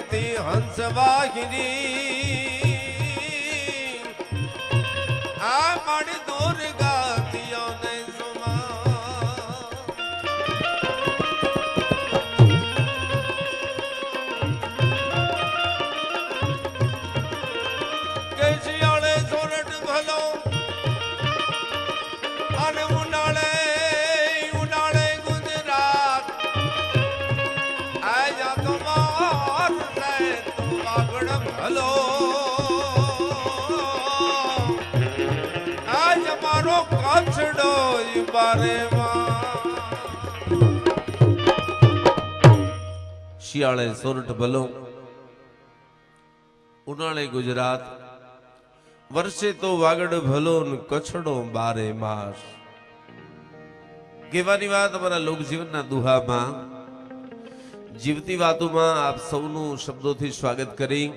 હતી હંસ વાહિની આ મારી દુર્ગા દિયો ને હલો આજ મારો કાછડો બારે શિયાળે સોરઠ ભલો ઉનાળે ગુજરાત વર્ષે તો વાગડ ભલો ને કચ્છડો બારે માસ કહેવાની વાત અમારા લોકજીવનના દુહામાં જીવતી વાતોમાં આપ સૌનું શબ્દોથી સ્વાગત કરી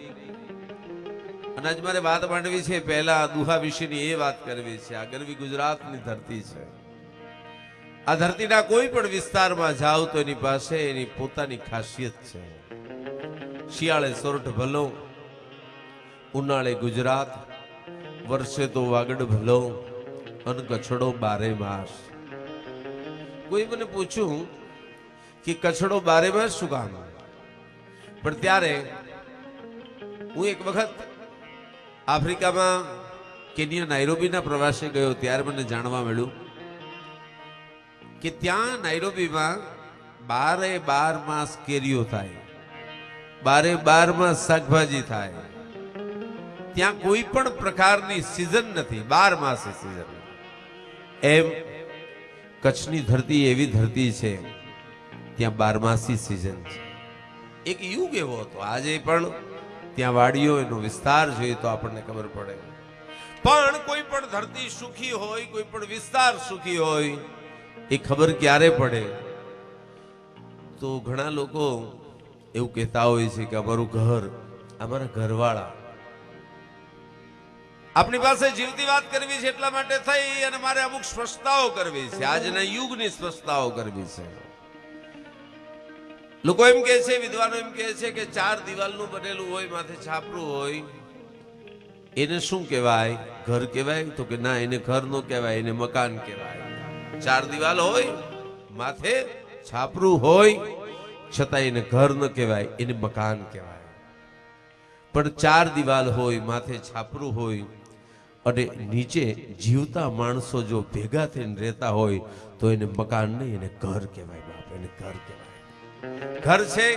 અને આજ મારે વાત માંડવી છે પહેલા દુહા વિશેની એ વાત કરવી છે આ ગરવી ગુજરાતની ધરતી છે આ ધરતીના કોઈ પણ વિસ્તારમાં જાઓ તો એની પાસે એની પોતાની ખાસિયત છે શિયાળે સોરઠ ભલો ઉનાળે ગુજરાત વર્ષે તો વાગડ ભલો અન કચ્છડો બારે માસ કોઈ મને પૂછ્યું કે કચ્છડો બારે માસ શું કામ પણ ત્યારે હું એક વખત આફ્રિકામાં કેન્યા નાઇરોબીના પ્રવાસે ગયો ત્યારે મને જાણવા મળ્યું કે ત્યાં નાઇરોબીમાં 12 માસ કેરીઓ થાય 12 માસ શાકભાજી થાય ત્યાં કોઈ પણ પ્રકારની સીઝન નથી 12 માસે સીઝન એમ કચ્છની ધરતી એવી ધરતી છે ત્યાં 12 માસી સીઝન છે એક યુગ એવો હતો આજે પણ ત્યાં વાડીઓ એનો વિસ્તાર જોઈએ તો આપણને ખબર પડે પણ કોઈ પણ ધરતી સુખી હોય કોઈ પણ વિસ્તાર સુખી હોય એ ખબર ક્યારે પડે તો ઘણા લોકો એવું કહેતા હોય છે કે અમારું ઘર અમારા ઘરવાળા આપણી પાસે જીવતી વાત કરવી છે એટલા માટે થઈ અને મારે અમુક સ્પષ્ટતાઓ કરવી છે આજના યુગની સ્પષ્ટતાઓ કરવી છે લોકો એમ કહે છે વિદ્વાનો એમ કહે છે કે 4 દિવાલનું બનેલું હોય માથે છાપરું હોય એને શું કહેવાય ઘર કહેવાય તો કે ના એને ઘર નો કહેવાય એને મકાન કહેવાય 4 દિવાલ હોય માથે છાપરું હોય છતાં એને ઘર ન કહેવાય એને મકાન કહેવાય પણ 4 દિવાલ હોય માથે છાપરું હોય અને નીચે જીવતા માણસો જો ભેગા થઈને રહેતા હોય તો એને મકાન નહીં એને ઘર કહેવાય બાપ એને ઘર કહેવાય ઘર છે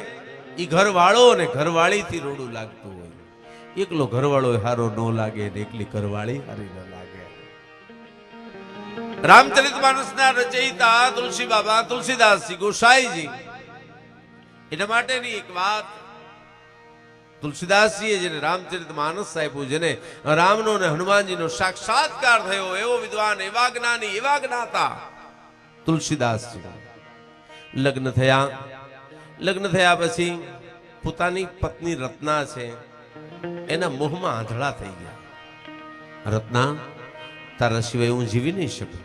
ઈ ઘરવાળો અને ઘરવાળીથી રોડું લાગતું હોય એકલો ઘરવાળો હારો ન લાગે ને એકલી ઘરવાળી હારી ન લાગે રામચરિતમાનસના રચયિતા તુલસી બાબા તુલસીદાસજી ગોસાઈજી એના માટેની એક વાત તુલસીદાસજીએ જેને રામચરિતમાનસ આપ્યું જેને રામનો અને હનુમાનજીનો સાક્ષાત્કાર થયો એવો વિદ્વાન એવા જ્ઞાની એવા જ્ઞાતા તુલસીદાસજી લગ્ન થયા પછી પોતાની પત્ની રત્ના છે એના મોહમાં આંધળા થઈ ગયા રત્ના તારા સિવાય હું જીવી નહીં શકું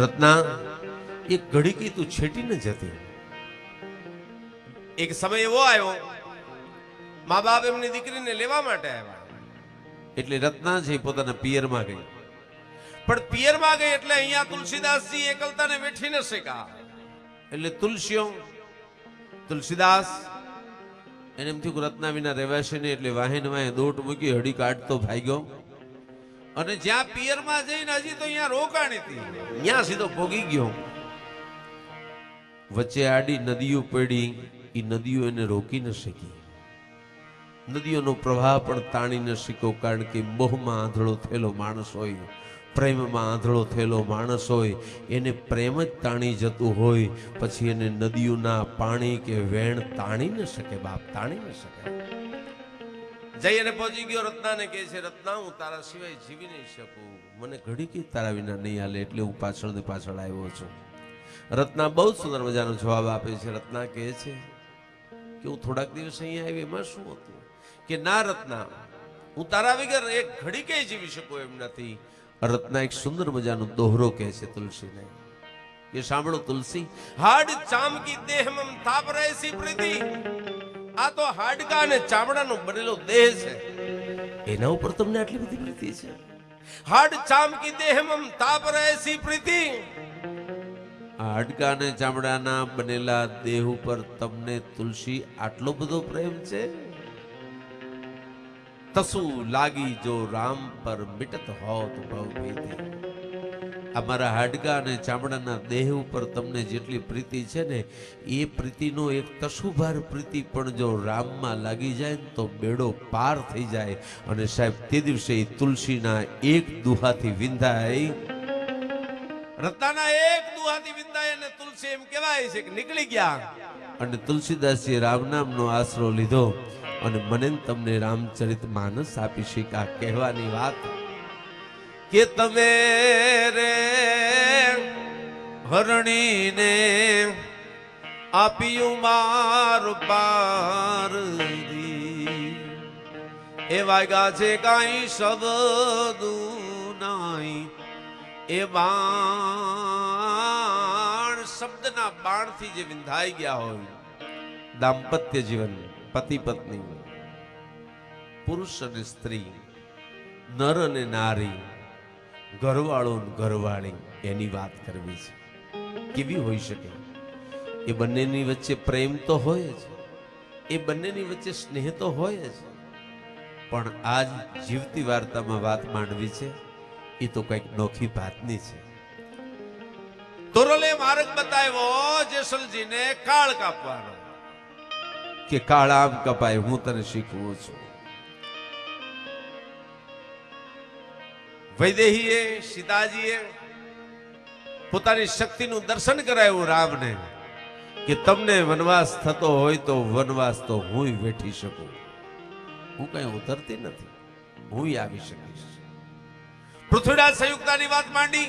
રત્ના એક ઘડીકી તું છેટી ન જતી એક સમય એવો આવ્યો મા બાપ એમની દીકરીને લેવા માટે આવ્યા એટલે રત્ના છે પોતાના પિયરમાં ગઈ પણ પિયરમાં ગઈ એટલે અહીંયા તુલસીદાસજી એકલતાને વેઠી ન શક્યા એટલે તુલસીદાસ એને એમ થયું રત્ના વિના રહેવાશે નહીં એટલે વાહીને વાહે દોટ મૂકી હડી કાઢતો ભાગ્યો અને જ્યાં પિયરમાં જઈને હજી તો અહીંયા રોકાણી હતી ત્યાં સીધો ભોગી ગયો વચ્ચે આડી નદીઓ પડી એ નદીઓ એને રોકી ન શકી નદીઓનો પ્રવાહ પણ તાણી ન શક્યો કારણ કે મોહમાં આંધળો થયેલો માણસ હોય પ્રેમમાં આંધળો થયેલો માણસ હોય એને પ્રેમ જ તાણી જતું હોય પછી એને નદીઓના પાણી કે વેણ તાણી ન શકે બાપ તાણી ન શકે જઈ અને પહોંચી ગયો રત્નાને કહે છે રત્ના હું તારા સિવાય જીવી નહીં શકું મને ઘડી કે તારા વિના નહીં હાલે એટલે હું પાછળ ને પાછળ આવ્યો છું રત્ના બહુ સુંદર મજાનો જવાબ આપે છે રત્ના કહે છે કે હું થોડાક દિવસ અહીંયા આવી એમાં શું હતું કે ના રત્ના હું તારા વગર એક ઘડી કે જીવી શકું એમ નથી રત્ના એક સુંદર મજાનો દોહરો કહે છે તુલસીને કે સાંભળો તુલસી હાડ ચામકી દેહ મમ તાપ રહેસી પ્રીતિ આ તો હાડકા અને ચામડાનો બનેલો દેહ છે, એના ઉપર તમને આટલી બધી પ્રીતિ છે? હાડ ચામ કી દેહ મમ તાપ રહે એસી પ્રીતિ. હાડકા અને ચામડાના બનેલા દેહ ઉપર તમને તુલસી આટલો બધો પ્રેમ છે? તસુ લાગી જો રામ પર મિટત હોત ભવ ભીતિ. અમારા હાડકા અને ચામડાના દેહ ઉપર તમને જેટલી પ્રીતિ છે ને, એ પ્રીતિનો એક તસુભાર પ્રીતિ પણ જો રામમાં લાગી જાય ને તો બેડો પાર થઈ જાય. અને સાહેબ તે દિવસે તુલસીના એક દુહાથી વિંધાય, રત્નાના એક દુહાથી વિંધાય અને તુલસી એમ કહેવાય છે કે નીકળી ગયા. અને તુલસીદાસજીએ રામ નામનો આશરો લીધો અને મને તમને રામચરિત માનસ આપી છે. આ કહેવાની વાત કે તમે રે હરણીને આપ્યું માર પાર દી, એ વાગ્યા છે કાંઈ શબ્દ નાઈ, એ બાણ શબ્દના બાણથી જે વિંધાઈ ગયા હોય. દાંપત્ય જીવન, પતિ પત્ની, પુરુષ અને સ્ત્રી, નર અને નારી, ઘરવાળો ને ઘરવાળી, એની વાત કરવી છે. કેવી હોઈ શકે? એ બંનેની વચ્ચે પ્રેમ તો હોય જ, એ બંનેની વચ્ચે સ્નેહ તો હોય જ, પણ આજ જીવતી વાર્તામાં વાત માંડવી છે એ તો કઈક નોખી ભાતની છે. તોરલે માર્ગ બતાવ્યો જેસલજીને કાળ કાપવાનો, કે કાળ આમ કપાય, હું તને શીખવું છું. વૈદેહીએ સીતાજીએ પોતાની શક્તિનું દર્શન કરાવ્યું રામને, કે તમને વનવાસ થતો હોય તો વનવાસ તો હું વેઠી શકું, હું કઈ ઉતરતી નથી, હું આવી શકીશ. પૃથ્વીરાજ સંયુક્તાની વાત માંડી,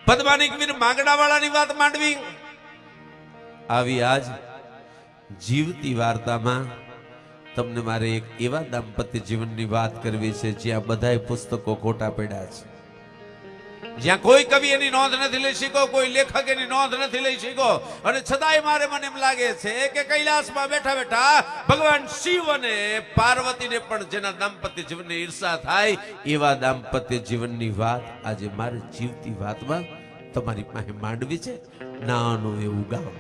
પદ્માનિક વીર માંગડાવાળાની વાત માંડવી. આવી આજ જીવતી વાર્તામાં તમને મારે એક એવા દાંપત્ય જીવનની વાત કરવી છે જ્યાં બધાય પુસ્તકો ખોટા પડ્યા છે, જ્યાં કોઈ કવિ એની નોંધ નથી લઈ શક્યો, કોઈ લેખક એની નોંધ નથી લઈ શક્યો. અને છતાંય મારે મને એમ લાગે છે કે કૈલાસમાં બેઠા બેઠા ભગવાન શિવ અને પાર્વતીને પણ જેના દાંપત્ય જીવનની ઈર્ષા થાય, એવા દાંપત્ય જીવનની વાત આજે મારે જીવતી વાતમાં તમારી પાસે માંડવી છે. નાનું એવું ગામ,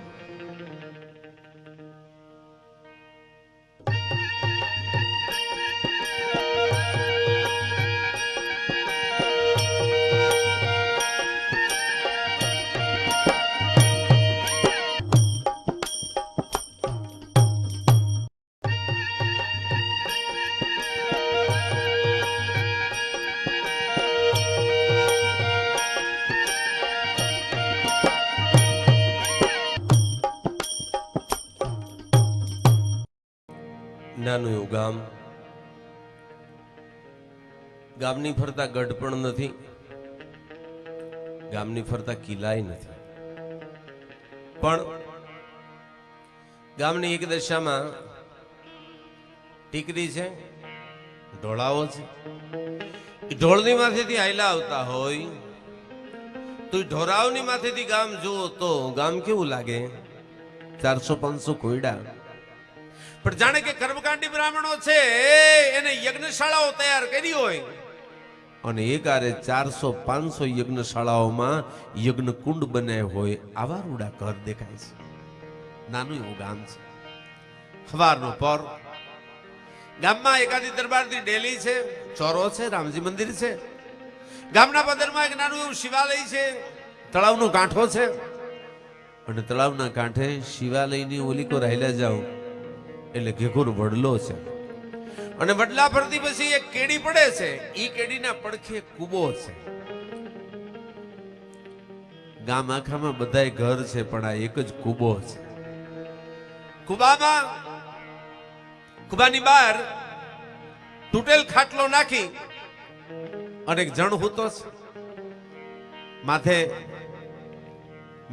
નાનું એવું ગામ. ગામની ફરતા ગઢ પણ નથી, ગામની ફરતા કિલ્લાય નથી, પણ ગામની એક દશામાં ટીકરી છે, ઢોળાવો છે. એ ઢોળની માથેથી હાયલા આવતા હોય તો ઢોરાવની માથેથી ગામ જુઓ તો ગામ કેવું લાગે? 400-500 કોયડા. પણ જાણે કે કર્મકાંડી બ્રાહ્મણો છે એને યજ્ઞશાળાઓ તૈયાર કરી હોય અને એકારે 400-500 યજ્ઞશાળાઓમાં યજ્ઞ કુંડ બનાવ્યા હોય, આવા રૂડા ઘર દેખાય છે. નાનું એવું ગામ છે. સવારનો પર ગામમાં એકાદી દરબારની ડેલી છે, ચોરો છે, રામજી મંદિર છે. ગામના પદરમાં એક નાનું એવું શિવાલય છે, તળાવનો કાંઠો છે અને તળાવના કાંઠે શિવાલયની ઓલી કો રહેલા જાઓ એટલે ઘેઘુર વડલો છે અને વડલા પરથી પછી એક કેડી પડે છે, એ કેડીના પડખે કૂબો છે. ગામ આખામાં બધાય ઘર છે પણ આ એક જ કૂબો છે. કૂબાની બહાર તૂટેલ ખાટલો નાખી અને એક જણ હૂતો છે, માથે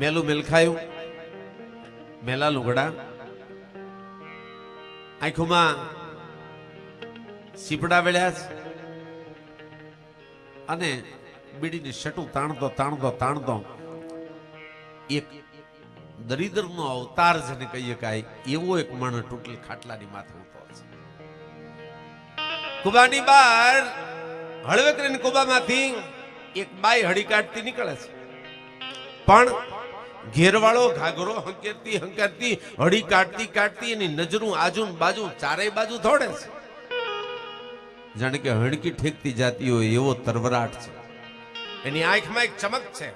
મેલું મેલખાયું, મેલા લુગડા, આંખોમાં સીપડા વેળ્યા છે અને બીડીની શટું તાણતો તાણતો તાણતો એક દરિદ્રનો અવતાર જેને કહીએ કાંઈ એવો એક મણ તૂટેલ ખાટલાની માથે ઉતો છે. કુબાની બહાર હળવે કરીને કુબામાંથી એક બાઈ હળી કાઢતી નીકળે છે, પણ ઘેરવાળો ઘાઘરો હંકેરતી હંકેરતી હળી કાઢતી કાઢતી એની નજરું આજુ બાજુ ચારેય બાજુ દોડે છે, જાણે કે હણકી ઠેકતી જાતી હોય એવો તરવરાટ છે. એની આંખમાં એક ચમક છે,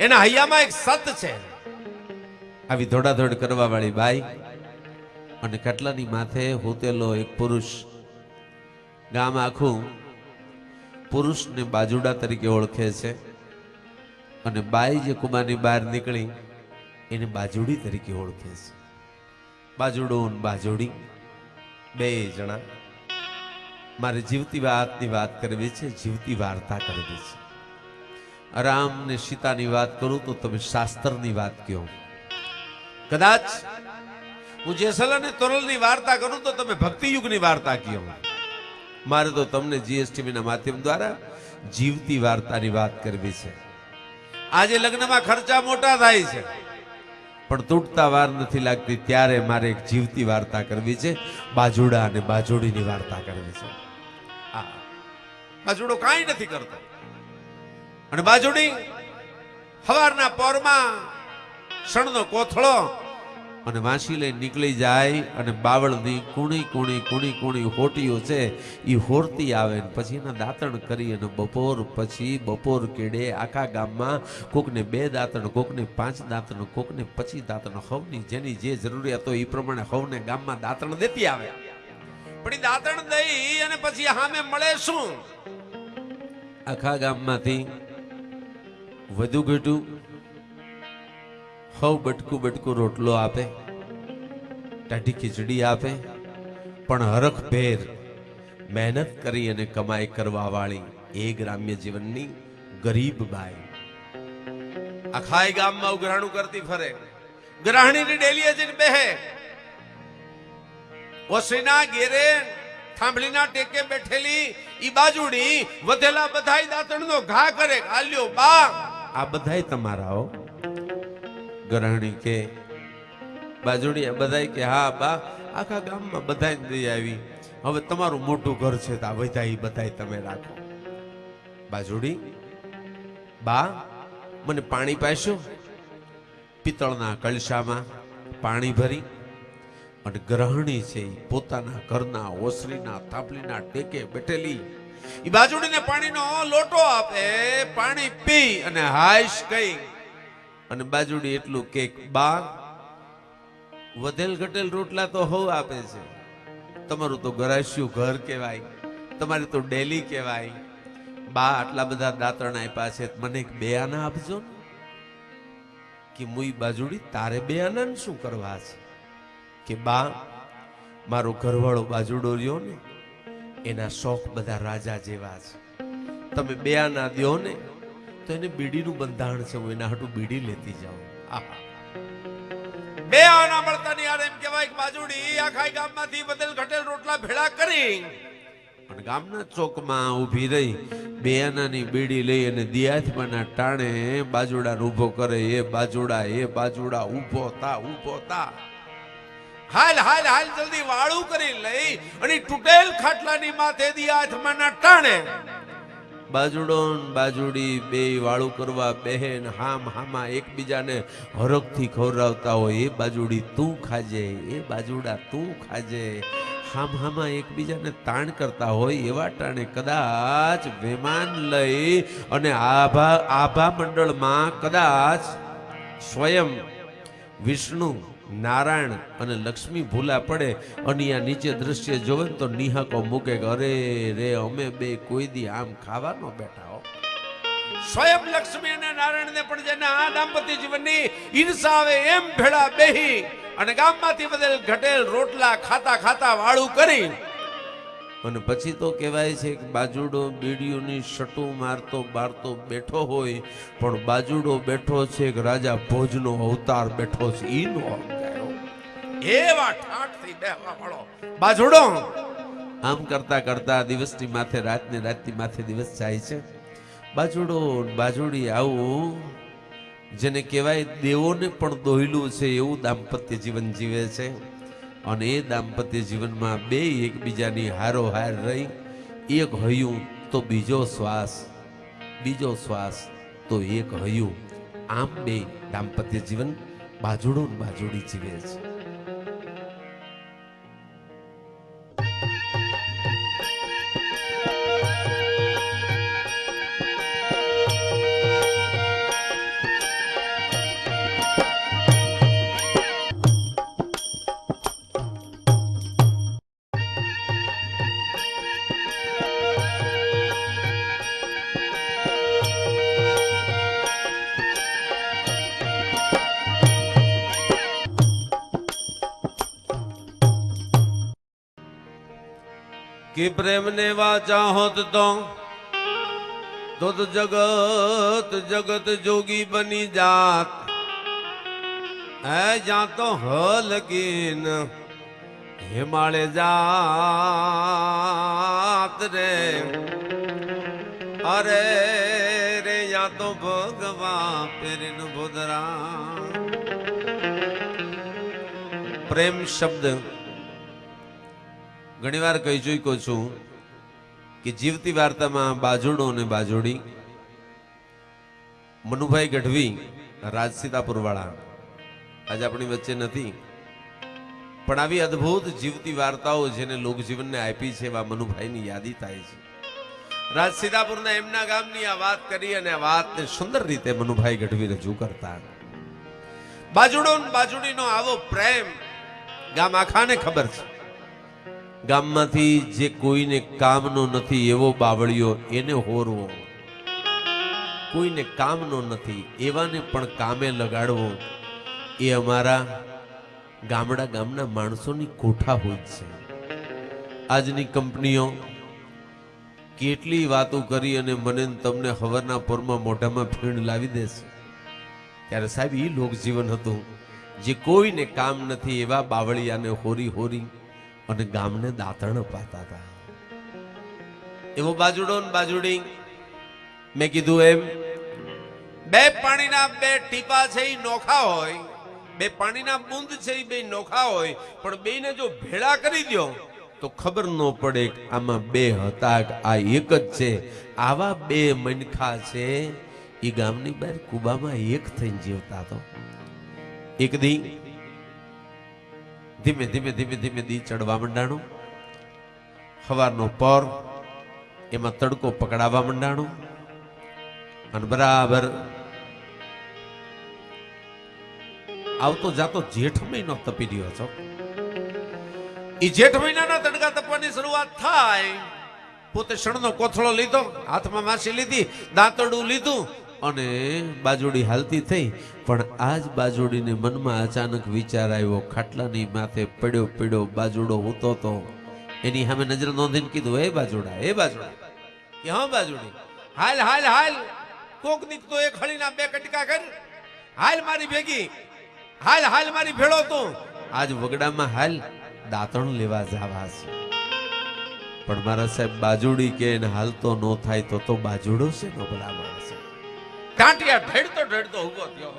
એના હૈયામાં એક સત છે. આવી દોડાદોડ કરવા વાળી બાઈ અને ખાટલાની માથે હોતેલો એક પુરુષ. ગામ આખું પુરુષને બાજુડા તરીકે ઓળખે છે અને બાઈ જે કુબાની બહાર નીકળી એને બાજુડી તરીકે ઓળખે છે. બાજુડો અને બાજુડી બે જણા. મારે જીવતી વાતની વાત કરવી છે, જીવતી વાર્તા કરવી છે. રામ ને સીતાની વાત કરું તો તમે શાસ્ત્રની વાત કહો. કદાચ હું જેસલ અને તોરલની વાર્તા કરું તો તમે ભક્તિ યુગની વાર્તા કહો. મારે તો તમને જીએસટીવી ના માધ્યમ દ્વારા જીવતી વાર્તાની વાત કરવી છે. આજે લગ્નમાં ખર્ચા મોટા થાય છે પણ તૂટતા વાર નથી લાગતી, ત્યારે મારે એક જીવતી વાર્તા કરવી છે. બાજુડા અને બાજુડીની વાર્તા કરવી છે. બાજુડો કાંઈ નથી કરતો અને બાજુડી સવારના પોરમાં શણનો કોથળો અને વાંસી લઈને નીકળી જાય અને બાવળની કુણી કુણી કુણી કુણી હોટીઓ છે એ હોરતી આવે ને પછી એના દાંતણ કરી અને બપોર પછી બપોર કેડે આખા ગામમાં કોકને 2 દાંતણ, કોકને 5 દાંતણ, કોકને 25 દાંતણ, હવની જેની જે જરૂરિયાત હોય એ પ્રમાણે હવને ગામમાં દાંતણ દેતી આવે. પણ એ દાંતણ દઈ અને પછી સામે મળે શું? આખા ગામમાંથી વધુ ઘટું હવ બટકું બટકું રોટલો આપે, ટાઢી ખીચડી આપે, પણ હરખ ભેર મહેનત કરી અને કમાઈ કરવા વાળી એ ગ્રામ્ય જીવનની ગરીબ બાઈ આખા ગામમાં ઉઘરાણું કરતી ફરે. ગ્રાહણીની ડેલીએ જઈને બેહે, ઓસરીના ઘેરે થાંભલીના ટેકે બેઠેલી ઈ બાજુડી વધેલા બધાય દાંતણનો ઘા કરે. આલ્યો બા, આ બધાય તમારા હો. ગ્રહણી કે બાજુડી બધાય કે હા બા, આખા ગામમાં બધાને દઈ આવી, હવે તમારું મોટું ઘર છે તો આ બધાય તમે રાખો. બાજુડી બા, મને પાણી પાસ્યો. પિત્તળના કળશામાં પાણી ભરી અને ગ્રહણી છે પોતાના ઘરના ઓસરીના થાંભલીના ટેકે બેઠેલી ઈ બાજુડીને પાણીનો લોટો આપે. પાણી પી અને હાશ કઈ અને બાજુડી એટલું કે બા, વધેલ ઘટેલ રોટલા તો હવ આપે છે, તમારું તો ગરાસ્યું ઘર કહેવાય, તમારી તો ડેલી કહેવાય. બા, આટલા બધા દાંતણ આપ્યા છે, મને એક 2 આના આપજો ને. કે મુઈ બાજુડી, તારે 2 આના શું કરવા છે? કે બા, મારો ઘરવાળો બાજુડો રહ્યો ને એના શોખ બધા રાજા જેવા છે, તમે 2 આના દ્યો ને તો એને બીડીનું બંધાણ છે, હું એના હાટું બીડી લેતી જાઉં. 2 આના મળતા ની યાર એમ કહેવાય કે બાજુડી આખા ગામમાંથી બદલ ઘટેલ રોટલા ભેળા કરી અને ગામના ચોકમાં ઊભી રહી 2 આનાની બીડી લઈ અને દિયાથમાના ટાણે બાજુડાને ઊભો કરે. એ બાજુડા ઊભો થા. હાલ હાલ હાલ જલ્દી વાળું કરી લઈ અને તૂટેલ ખાટલાની માથે દિયાથમાના ટાણે બાજુડો બાજુડી બે વાળું કરવા બહેન હામા એકબીજાને હરખથી ખવડાવતા હોય. એ બાજુડી તું ખાજે, એ બાજુડા તું ખાજે, હામા એકબીજાને તાણ કરતા હોય. એવા ટાણે કદાચ વિમાન લઈ અને આભા મંડળમાં કદાચ સ્વયં વિષ્ણુ, નારાયણ અને લક્ષ્મી ભૂલા પડે અને આ નીચે દ્રશ્ય જોવે તો નિહાકો મૂકે કે અરે રે, અમે બે કોઈ દી આમ ખાવાનો બેઠા હો. સ્વયં લક્ષ્મી અને નારાયણ ને પણ જેના આ દાંપત્ય જીવનની ઈર્ષા આવે એમ ભેળા બેહી અને ગામમાંથી બધેલ ઘટેલ રોટલા ખાતા ખાતા વાળું કરી અને પછી તો કહેવાય છે કે બાજુડો બીડીઓની શટું મારતો બારતો બેઠો હોય, પણ બાજુડો બેઠો છે કે રાજા ભોજનો અવતાર બેઠો છે. ઈ નો એવા ઠાઠથી બેહવા વાળો બાજુડો આમ કરતા કરતા દિવસની માથે રાતની માથે દિવસ જાય છે. બાજુડો બાજુડી આવું જેને કહેવાય દેવોને પણ દોહલું છે એવું દાંપત્ય જીવન જીવે છે. અને એ દાંપત્ય જીવનમાં બે એકબીજાની હારોહાર રહી, એક હૈયું તો બીજો શ્વાસ, બીજો શ્વાસ તો એક હૈયું, આમ બે દાંપત્ય જીવન બાજુડો ને બાજુડી જીવે છે. कि प्रेम ने वाचा होत तो जगत जगत जोगी बनी जात है, जा तो हलकीन हिमालय जात रे, अरे रे या तो भगवा पेरिन बुधरा. प्रेम शब्द ઘણીવાર કહી ચૂક્યો છું કે જીવતી વાર્તામાં બાજુડો અને બાજુડી, મનુભાઈ ગઢવી રાજસીતાપુર વાળા આજે આપણી વચ્ચે નથી, પણ આવી અદ્ભુત જીવતી વાર્તાઓ જેને લોકજીવનને આપી છે એવા મનુભાઈની યાદી થાય છે. રાજસીતાપુરના એમના ગામની આ વાત કરી અને આ વાતને સુંદર રીતે મનુભાઈ ગઢવી રજૂ કરતા. બાજુડો અને બાજુડીનો આવો પ્રેમ ગામ આખાને ખબર છે. ગામમાંથી જે કોઈને કામનો નથી એવો બાવળિયો એને હોરવો, કોઈને કામનો નથી એવાને પણ કામે લગાડવો, એ અમારા ગામના માણસોની કોઠા હોય છે. આજની કંપનીઓ કેટલી વાતો કરી અને મને તમને હવારના પોરમાં મોઢામાં ફીણ લાવી દેશે, ત્યારે સાહેબ એ લોકજીવન હતું જે કોઈને કામ નથી એવા બાવળિયાને હોરી હોરી અને ગામને દાતણ અપાતા હતા. એવો બાજુડો ને બાજુડી, મેં કીધું એમ બે પાણીના બે ટીપા છે એ નોખા હોય, બે પાણીના બૂંદ છે એ બે નોખા હોય, પણ બેને જો ભેળા કરી દો તો ખબર ન પડે આમાં બે હતા આ એક જ છે. આવા બે મનખા છે એ ગામની બહાર કુબામાં એક થઈને જીવતા. તો એક દી ધીમે ધીમે ધીમે ધીમે દી ચડવા માંડાણો, સવારનો પર એમાં તડકો પકડાવા માંડાણો અને બરાબર આવતો જાતો જેઠ મહિનો તપી રહ્યો છો. એ જેઠ મહિનાના તડકા તપવાની શરૂઆત થાય, પોતે શણનો કોથળો લીધો, હાથમાં માસી લીધી, દાંતરડું લીધું અને બાજુડી હાલતી થઈ. પણ આજ બાજુડીને મનમાં અચાનક વિચાર આવ્યો, ખાટલાની માથે પડ્યો પડ્યો બાજુડો હૂતો તો એની સામે નજર નોંધીને કીધું, એ બાજુડા, એ બાજુડા, કે હા બાજુડી, હાલ હાલ હાલ, કોક દીક તો એક હળીના બે કટકા કર, હાલ મારી ભેગી, હાલ હાલ મારી ભેળો તું, આજ વગડામાં હાલ, દાંતણ લેવા જાવા છે. પણ મારા સાહેબ બાજુડી કે હાલતો ન થાય તો બાજુડો છે નો ભલા માણસ. ટાંટિયા ઢેડતો ઢેડતો ઉભો થયો,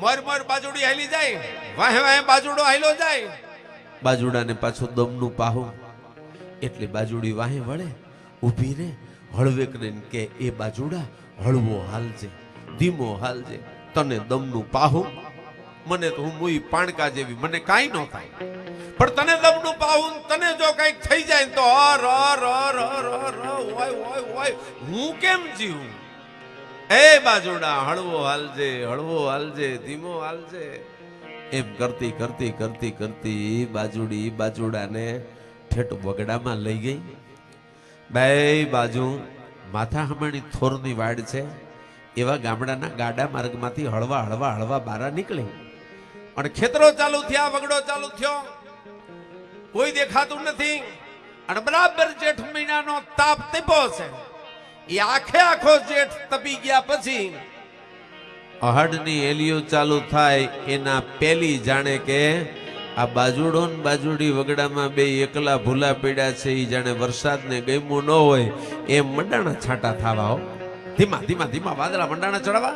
મોર મોર બાજુડી હાલી જાય, વાહે વાહે બાજુડો હાલ્યો જાય. બાજુડાને પાછું દમનું પાહું એટલે બાજુડી વાહે વળે, ઊભી રે, હળવેકને કે એ બાજુડા હળવો હાલજે, ધીમો હાલજે, તને દમનું પાહું, મને તો હું મુઈ પાણકા જેવી, મને કાઈ ન થાય, પણ તને દમનું પાહું, તને જો કઈક થઈ જાય તો હું કેમ જીવું? એ બાજુડા હળવો હાલજે, હળવો હાલજે, ધીમો હાલજે. એમ કરતી કરતી કરતી કરતી બાજુડી બાજુડાને ઠેઠ વગડામાં લઈ ગઈ. બે બાજુ માથા હમણાં થોરની વાડ છે એવા ગામડાના ગાડા માર્ગમાંથી હળવા હળવા હળવા બારા નીકળી અને ખેતરો ચાલુ થયા, વગડો ચાલુ થયો, કોઈ દેખાતું નથી. અને બરાબર જેઠ મહિનાનો તાપ તપ્યો છે. એ આખે આખો જેઠ તપી ગયા પછી અહાડની એલિયો ચાલુ થાય એના પેલી જાણે કે આ બાજુડો ને બાજુડી વગડામાં બે એકલા ભૂલા પડ્યા છે. એ જાણે વરસાદને ગમ્યું ન હોય એમ મંડાણા છાંટા થાવા હો, ધીમા ધીમા ધીમા વાદળા મંડાણા ચડવા.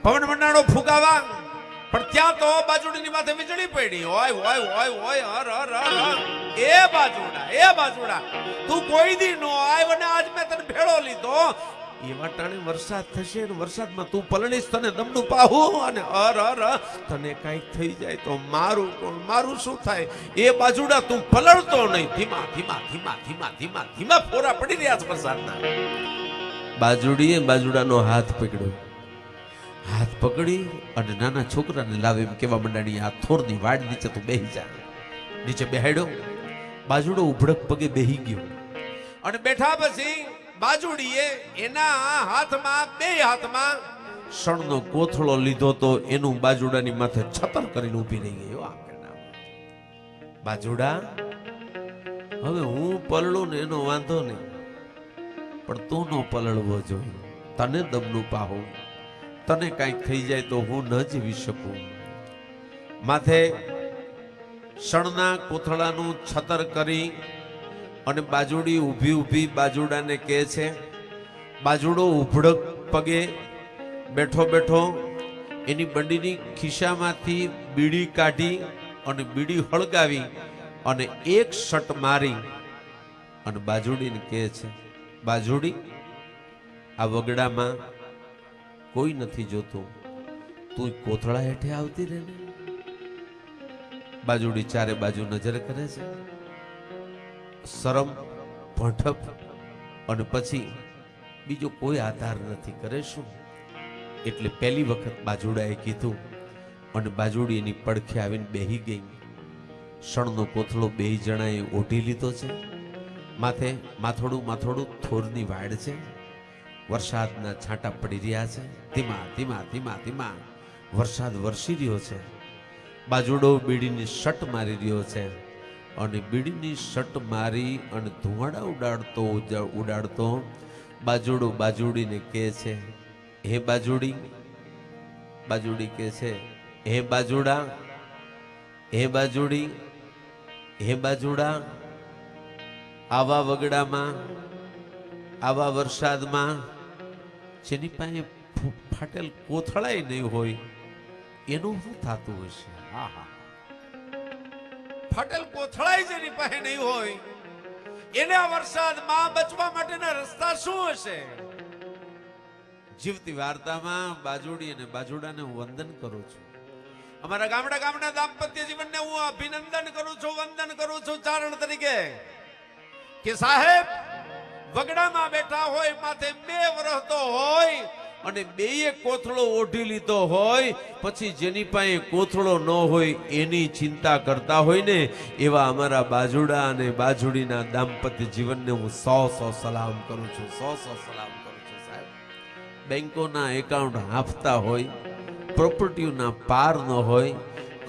પવન મંડાણો ફૂંકાવા, પણ ત્યાં તો બાજુડીની માથે વીજળી પડી. ઓય ઓય ઓય ઓય હર હર હર. એ બાજુડા તું કોઈ દી નો આવ્યો ને આજ મેં તને ભેળો લીધો. એવા ટાણે વરસાદ થશે ને વરસાદમાં તું પલણીશ, તને દમનું પાહું અને હર હર તને કાંઈક થઈ જાય તો મારું કોણ, મારું શું થાય? એ બાજુડા તું પલળતો નહીં. ધીમા ધીમા ધીમા ધીમા ધીમા ધીમા ફોરા પડી રહ્યા છે વરસાદના. બાજુડીએ બાજુડાનો હાથ પકડ્યો. હાથ પકડી અને નાના છોકરાને લાવે એમ કેવા મંડાણી, આ થોરની વાડ નીચે તું બેહી જા. નીચે બેહાડ્યો. બાજુડો ઉભડક પગે બેહી ગયો અને બેઠા પછી બાજુડીએ એના હાથમાં, બે હાથમાં શણનો કોથળો લીધો તો એનું બાજુડાની માથે છતર કરીને ઊભી રહી ગયો. બાજુડા, હવે હું પલળું ને એનો વાંધો નહીં, પણ તું નો પલળવો જોઈએ. તને દમનું પાહું, તને કાંઈક થઈ જાય તો હું ન જીવી શકું. માથે શણના કોથળાનું છતર કરી અને બાજુડી ઊભી બાજુડાને કહે છે. બાજુડો ઉભડક પગે બેઠો બેઠો એની બંડીની ખિસ્સામાંથી બીડી કાઢી અને બીડી હળગાવી અને એક શટ મારી અને બાજુડીને કહે છે, બાજુડી, આ વગડામાં કોઈ નથી જોતું, તું કોથળા હેઠે આવતી રહે ને. બાજુડી ચારે બાજુ નજર કરે છે, શરમ, ભઠપ અને પછી બીજો કોઈ આધાર નથી, કરે શું? એટલે પહેલી વખત બાજુડાએ કીધું અને બાજુડી એની પડખે આવીને બેહી ગઈ. શણનો કોથળો બે જણાએ ઓઢી લીધો છે. માથે માથોડું થોરની વાડ છે. વરસાદના છાંટા પડી રહ્યા છે. ધીમા ધીમા ધીમા ધીમા વરસાદ વરસી રહ્યો છે. બાજુડો બીડીની શટ મારી રહ્યો છે અને બીડીની શટ મારી અને ધુમાડા ઉડાડતો બાજુડો બાજુડીને કહે છે, હે બાજુડી. બાજુડી કહે છે, હે બાજુડા, હે બાજુડી, હે બાજુડા, આવા વગડામાં, આવા વરસાદમાં જેની પાસે ફાટેલ કોથળાય નહીં હોય એનું શું થતું હશે? હા હા, ફાટેલ કોથળાય જેની પાસે નહીં હોય એને આ વરસાદમાં બચવા માટેના રસ્તા શું હશે? જીવતી વાર્તામાં બાજુડી અને બાજુડાને હું વંદન કરું છું. અમારા ગામડા દાંપત્ય જીવનને હું અભિનંદન કરું છું, વંદન કરું છું ચારણ તરીકે કે સાહેબ વગડામાં બેઠા હોય, માથે બે વરહતો હોય અને બેયે કોથળો ઓઢી લીધો હોય, પછી જેની પાસે કોથળો ન હોય એની ચિંતા કરતા હોય ને, એવા અમારા બાજુડા અને બાજુડીના દાંપત્ય જીવનને હું 100 સલામ કરું છું, 100 સલામ કરું છું. સાહેબ, બેંકોના એકાઉન્ટ હાંફતા હોય, પ્રોપર્ટીઓના પાર ન હોય,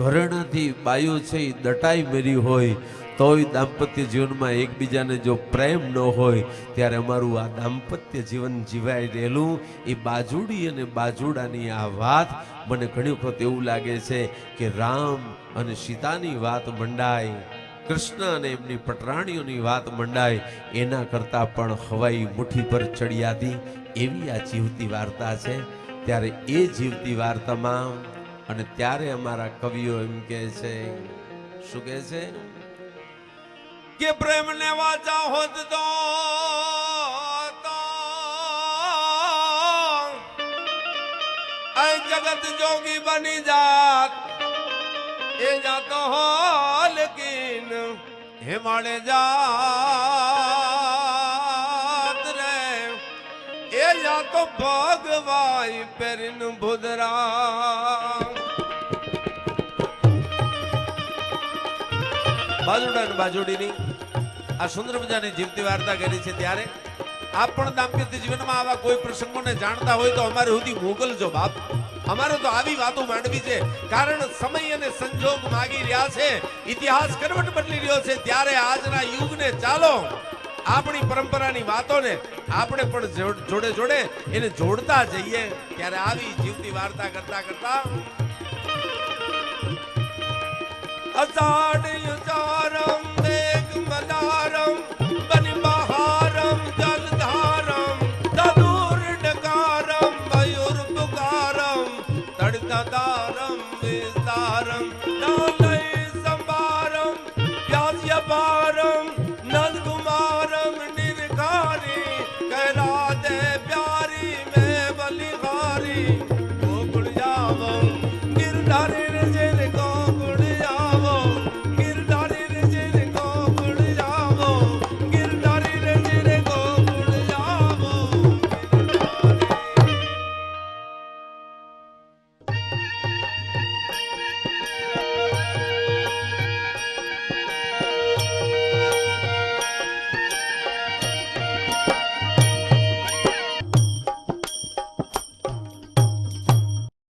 ઘરેણાથી બાયો છે એ દટાઈ મરી હોય, તોય દાંપત્ય જીવનમાં એકબીજાને જો પ્રેમ ન હોય ત્યારે અમારું આ દાંપત્ય જીવન જીવાઈ રહેલું એ બાજુડી અને બાજુડાની આ વાત મને ઘણી વખત એવું લાગે છે કે રામ અને સીતાની વાત મંડાય, કૃષ્ણ અને એમની પટરાણીઓની વાત મંડાય એના કરતાં પણ હવાઈ મુઠ્ઠી પર ચડિયાતી એવી આ જીવતી વાર્તા છે. ત્યારે એ જીવતી વાર્તામાં અને ત્યારે અમારા કવિઓ એમ કહે છે, શું કહે છે કે પ્રેમ ને વાચા હોત તો આ જગત જોગી બની જાત, એ જાતો હો લેકિન હિમાલય જાત રે, એ જાતો ભગવાઈ પેરીન ભુદરા. બાજુડા અને બાજુડીની આ સુંદર મજાની જીવતી વાર્તા કરી છે. ત્યારે આપ પણ દાંપત્ય જીવનમાં આવા કોઈ પ્રસંગોને જાણતા હોય તો અમારે સુધી મોકલજો બાપ. અમારે તો આવી વાતો માંડવી છે, કારણ સમય અને સંજોગ માગી રહ્યા છે, ઇતિહાસ કરવટ બદલી રહ્યો છે. ત્યારે આજના યુગને ચાલો આપણી પરંપરાની વાતોને આપણે પણ જોડે જોડે એને જોડતા જઈએ. ત્યારે આવી જીવતી વાર્તા કરતા કરતા અષાઢ ચાર